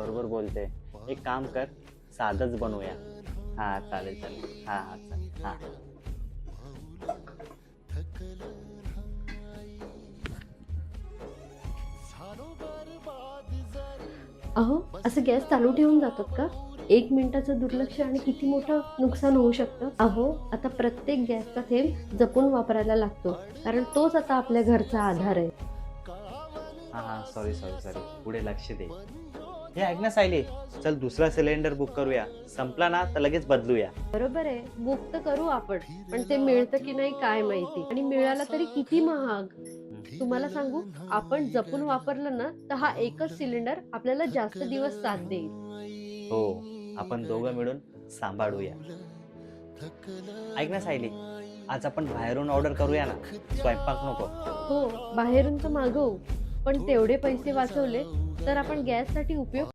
बरोबर बोलते. एक काम कर, साधच बनवूया. हा चालेल चालेल, हा हा चालेल हा. अहो, असं गॅस चालू ठेवून जातात का? 1 मिनिटाचं दुर्लक्ष आणि किती मोठं नुकसान होऊ शकतं. अहो, आता प्रत्येक गॅसचा थेंब जपून वापरायला लागतो, कारण तोच आता आपल्या घरचा आधार आहे. हा हा, सॉरी सॉरी सॉरी, पुढे लक्ष दे. हे ऐक ना सायली, चल दुसरा सिलेंडर बुक करूया. संपला ना तर लगेच बदलूया. बरोबर आहे, बुक तर करू आपण, पण ते मिळतं की नाही काय माहिती, आणि मिळालं तरी किती महाग. तुम्हाला सांगू, आपण जपून वापरलं ना, तर हा एकच सिलेंडर आपल्याला जास्त दिवस साथ देईल. हो, आपण दोघं मिळून सांभाळूया. ऐक ना सायली, आज आपण बाहेरून ऑर्डर करूया ना, स्वयंपाक नको. हो, बाहेरून तर मागवू, पण तेवढे पैसे वाचवले तर आपण गॅससाठी उपयोग